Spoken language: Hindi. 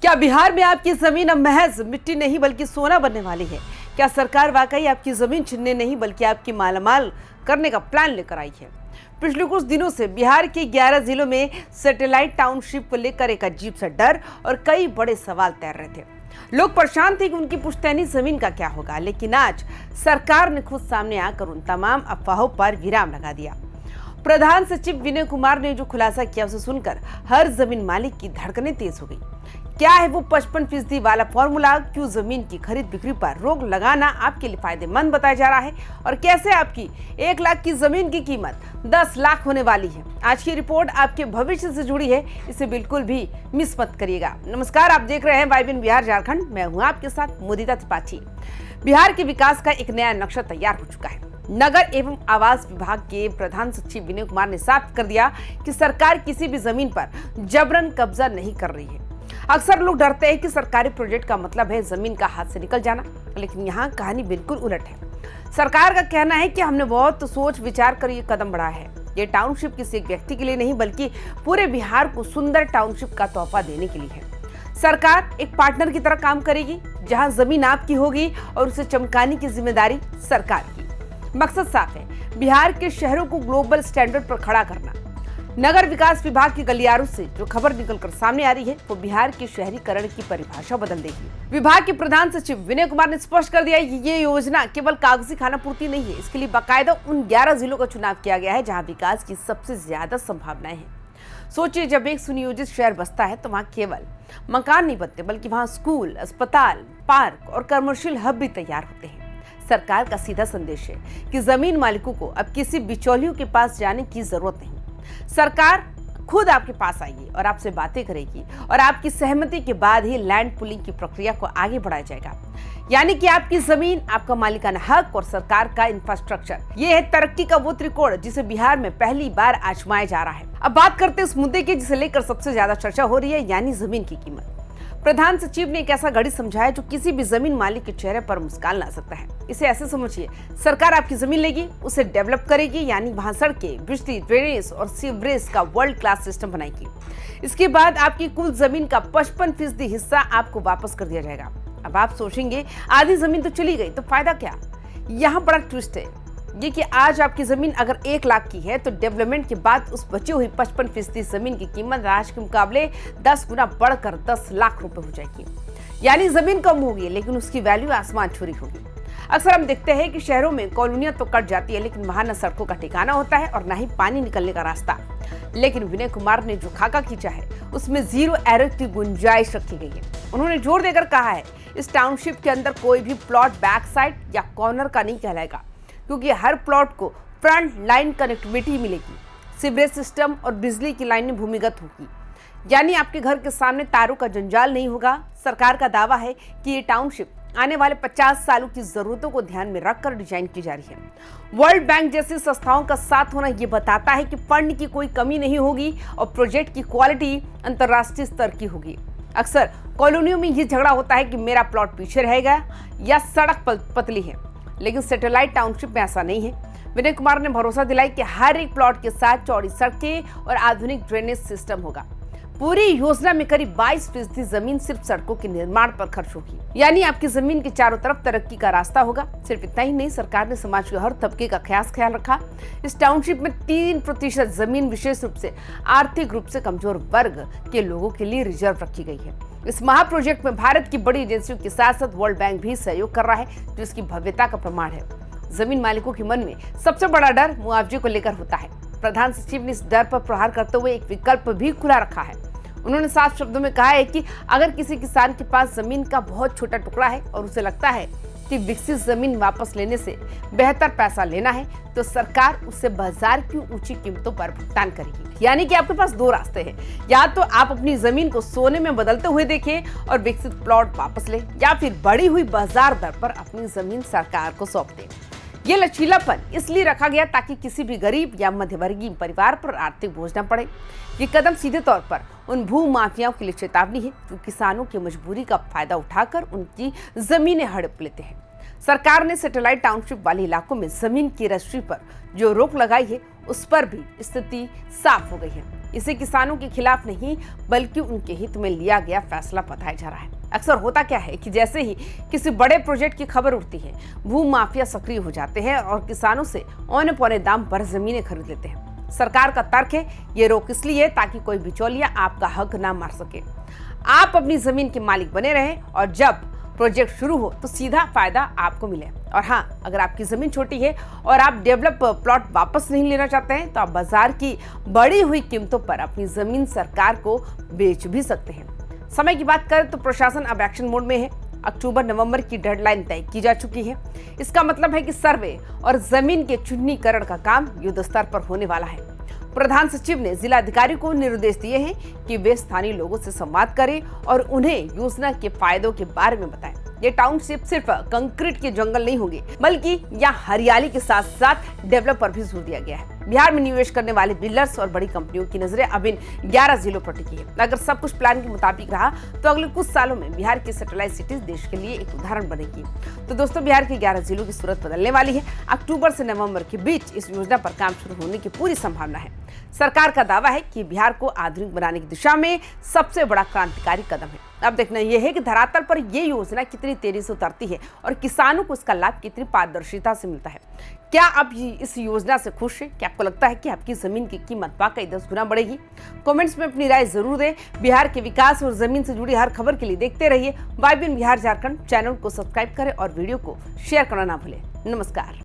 क्या बिहार में आपकी जमीन अब महज मिट्टी नहीं बल्कि सोना बनने वाली है? क्या सरकार वाकई आपकी जमीन छीनने नहीं बल्कि आपकी मालामाल करने का प्लान लेकर आई है? पिछले कुछ दिनों से बिहार के 11 जिलों में सैटेलाइट टाउनशिप को लेकर एक अजीब सा डर और कई बड़े सवाल तैर रहे थे। लोग परेशान थे कि उनकी पुश्तैनी जमीन का क्या होगा, लेकिन आज सरकार ने खुद सामने आकर उन तमाम अफवाहों पर विराम लगा दिया। प्रधान सचिव विनय कुमार ने जो खुलासा किया उसे सुनकर हर जमीन मालिक की धड़कनें तेज हो गई। क्या है वो 55% वाला फॉर्मूला? क्यों जमीन की खरीद बिक्री पर रोक लगाना आपके लिए फायदेमंद बताया जा रहा है और कैसे आपकी 1 लाख की जमीन की कीमत 10 लाख होने वाली है? आज की रिपोर्ट आपके भविष्य से जुड़ी है, इसे बिल्कुल भी मिस मत करिएगा। नमस्कार, आप देख रहे हैं वाइबिन बिहार झारखंड। मैं हूँ आपके साथ मुदिता त्रिपाठी। बिहार के विकास का एक नया नक्शा तैयार हो चुका है। नगर एवं आवास विभाग के प्रधान सचिव विनय कुमार ने साफ कर दिया कि सरकार किसी भी जमीन पर जबरन कब्जा नहीं कर रही है। अक्सर लोग डरते हैं कि सरकारी प्रोजेक्ट का मतलब है जमीन का हाथ से निकल जाना, लेकिन यहाँ कहानी बिल्कुल उलट है। सरकार का कहना है कि हमने बहुत सोच विचार कर ये कदम बढ़ाया है। ये टाउनशिप किसी एक व्यक्ति के लिए नहीं बल्कि पूरे बिहार को सुंदर टाउनशिप का तोहफा देने के लिए है। सरकार एक पार्टनर की तरह काम करेगी, जहाँ जमीन आपकी होगी और उसे चमकाने की जिम्मेदारी सरकार की। मकसद साफ है, बिहार के शहरों को ग्लोबल स्टैंडर्ड पर खड़ा करना। नगर विकास विभाग के गलियारों से जो खबर निकलकर सामने आ रही है वो बिहार के शहरीकरण की परिभाषा बदल देगी। विभाग के प्रधान सचिव विनय कुमार ने स्पष्ट कर दिया है कि ये योजना केवल कागजी खाना पूर्ति नहीं है। इसके लिए बाकायदा उन 11 जिलों का चुनाव किया गया है जहां विकास की सबसे ज्यादा संभावनाएं हैं। सोचिए, जब एक सुनियोजित शहर बसता है तो वहाँ केवल मकान नहीं बनते बल्कि वहाँ स्कूल, अस्पताल, पार्क और कमर्शियल हब भी तैयार होते हैं। सरकार का सीधा संदेश है कि जमीन मालिकों को अब किसी बिचौलियों के पास जाने की जरूरत नहीं। सरकार खुद आपके पास आएगी और आपसे बातें करेगी और आपकी सहमति के बाद ही लैंड पुलिंग की प्रक्रिया को आगे बढ़ाया जाएगा। यानी कि आपकी जमीन, आपका मालिकाना हक और सरकार का इंफ्रास्ट्रक्चर, ये है तरक्की का वो त्रिकोण जिसे बिहार में पहली बार आजमाया जा रहा है। अब बात करते हैं उस मुद्दे की जिसे लेकर सबसे ज्यादा चर्चा हो रही है, यानी जमीन की कीमत। प्रधान सचिव ने एक ऐसा घड़ी समझाया जो किसी भी जमीन मालिक के चेहरे पर मुस्कान ला सकता है। इसे ऐसे समझिए, सरकार आपकी जमीन लेगी, उसे डेवलप करेगी, यानी वहां सड़कें, बिजली, ड्रेनेज और सीवरेज का वर्ल्ड क्लास सिस्टम बनाएगी। इसके बाद आपकी कुल जमीन का 55% हिस्सा आपको वापस कर दिया जाएगा। अब आप सोचेंगे, आधी जमीन तो चली गई तो फायदा क्या? यहाँ बड़ा ट्विस्ट है ये कि आज आपकी जमीन अगर 1 लाख की है तो डेवलपमेंट के बाद उस बची हुई 55% जमीन की कीमत आज के मुकाबले 10 गुना बढ़कर 10 लाख रुपए हो जाएगी। यानी जमीन कम होगी लेकिन उसकी वैल्यू आसमान छुरी होगी। अक्सर हम देखते हैं कि शहरों में कॉलोनियां तो कट जाती है लेकिन वहां न सड़कों का ठिकाना होता है और न ही पानी निकलने का रास्ता। लेकिन विनय कुमार ने जो खाका खींचा है उसमें जीरो एरर की गुंजाइश रखी गई है। उन्होंने जोर देकर कहा है, इस टाउनशिप के अंदर कोई भी प्लॉट बैक साइड या कॉर्नर का नहीं कहलाएगा, क्योंकि हर प्लॉट को फ्रंट लाइन कनेक्टिविटी मिलेगी। सीवरेज सिस्टम और बिजली की लाइनें भूमिगत होगी, यानी आपके घर के सामने तारों का जंजाल नहीं होगा। सरकार का दावा है कि ये टाउनशिप आने वाले 50 सालों की जरूरतों को ध्यान में रखकर डिजाइन की जा रही है। वर्ल्ड बैंक जैसी संस्थाओं का साथ होना ये बताता है कि फंड की कोई कमी नहीं होगी और प्रोजेक्ट की क्वालिटी अंतर्राष्ट्रीय स्तर की होगी। अक्सर कॉलोनियों में ये झगड़ा होता है कि मेरा प्लॉट पीछे रहेगा या सड़क पतली है, लेकिन सैटेलाइट टाउनशिप में ऐसा नहीं है। विनय कुमार ने भरोसा दिलाया कि हर एक प्लॉट के साथ चौड़ी सड़कें और आधुनिक ड्रेनेज सिस्टम होगा। पूरी योजना में करीब 22% जमीन सिर्फ सड़कों के निर्माण पर खर्च होगी, यानी आपकी जमीन के चारों तरफ तरक्की का रास्ता होगा। सिर्फ इतना ही नहीं, सरकार ने समाज के हर तबके का खास ख्याल रखा। इस टाउनशिप में 3% जमीन विशेष रूप से आर्थिक रूप से कमजोर वर्ग के लोगों के लिए रिजर्व रखी गई है। इस महा प्रोजेक्ट में भारत की बड़ी एजेंसियों के साथ साथ वर्ल्ड बैंक भी सहयोग कर रहा है, जो इसकी भव्यता का प्रमाण है। जमीन मालिकों के मन में सबसे बड़ा डर मुआवजे को लेकर होता है। प्रधान सचिव ने इस डर पर प्रहार करते हुए एक विकल्प भी खुला रखा है। उन्होंने साफ शब्दों में कहा है कि अगर किसी किसान के पास जमीन का बहुत छोटा टुकड़ा है और उसे लगता है कि विकसित जमीन वापस लेने से बेहतर पैसा लेना है तो सरकार उससे बाजार की ऊंची कीमतों पर भुगतान करेगी। यानी कि आपके पास 2 रास्ते हैं, या तो आप अपनी जमीन को सोने में बदलते हुए देखें और विकसित प्लॉट वापस लें, या फिर बढ़ी हुई बाजार दर पर अपनी जमीन सरकार को सौंप दें। ये लचीलापन इसलिए रखा गया ताकि किसी भी गरीब या मध्यवर्गीय परिवार पर आर्थिक बोझ न पड़े। ये कदम सीधे तौर पर उन भू माफियाओं के लिए चेतावनी है जो किसानों की मजबूरी का फायदा उठाकर उनकी जमीनें हड़प लेते हैं। सरकार ने सैटेलाइट टाउनशिप वाले इलाकों में जमीन की रजिस्ट्री पर जो रोक लगाई है उस पर भी स्थिति साफ हो गई है। इसे किसानों के खिलाफ नहीं बल्कि उनके हित में लिया गया फैसला बताया जा रहा है। अक्सर होता क्या है कि जैसे ही किसी बड़े प्रोजेक्ट की खबर उठती है, भू माफिया सक्रिय हो जाते हैं और किसानों से औने पौने दाम पर जमीनें खरीद लेते हैं। सरकार का तर्क है ये रोक इसलिए ताकि कोई बिचौलिया आपका हक ना मार सके, आप अपनी जमीन के मालिक बने रहें और जब प्रोजेक्ट शुरू हो तो सीधा फायदा आपको मिले। और हाँ, अगर आपकी जमीन छोटी है और आप डेवलप प्लॉट वापस नहीं लेना चाहते हैं तो आप बाजार की बढ़ी हुई कीमतों पर अपनी जमीन सरकार को बेच भी सकते हैं। समय की बात करें तो प्रशासन अब एक्शन मोड में है। अक्टूबर-नवंबर की डेडलाइन तय की जा चुकी है। इसका मतलब है कि सर्वे और जमीन के चिन्हीकरण का काम युद्ध स्तर पर होने वाला है। प्रधान सचिव ने जिलाधिकारी को निर्देश दिए हैं कि वे स्थानीय लोगों से संवाद करें और उन्हें योजना के फायदों के बारे में बताएं। ये टाउनशिप सिर्फ कंक्रीट के जंगल नहीं होंगे, बल्कि यहाँ हरियाली के साथ साथ डेवलप पर भी जोर दिया गया है। बिहार में निवेश करने वाले बिल्डर्स और बड़ी कंपनियों की नजरें अब इन 11 जिलों पर टिकी है। अगर सब कुछ प्लान के मुताबिक रहा तो अगले कुछ सालों में बिहार की सैटेलाइट सिटीज देश के लिए एक उदाहरण बनेगी। तो दोस्तों, बिहार के 11 जिलों की सूरत बदलने वाली है। अक्टूबर से नवंबर के बीच इस योजना पर काम शुरू होने की पूरी संभावना है। सरकार का दावा है कि बिहार को आधुनिक बनाने की दिशा में सबसे बड़ा क्रांतिकारी कदम है। अब देखना यह है कि धरातल पर यह योजना कितनी तेजी से उतरती है और किसानों को इसका लाभ कितनी पारदर्शिता से मिलता है। क्या आप इस योजना से खुश हैं? क्या आपको लगता है कि आपकी जमीन की कीमत वाकई 10 गुना बढ़ेगी? कमेंट्स में अपनी राय जरूर दें। बिहार के विकास और जमीन से जुड़ी हर खबर के लिए देखते रहिए YBN बिहार झारखंड। चैनल को सब्सक्राइब करें और वीडियो को शेयर करना ना भूलें। नमस्कार।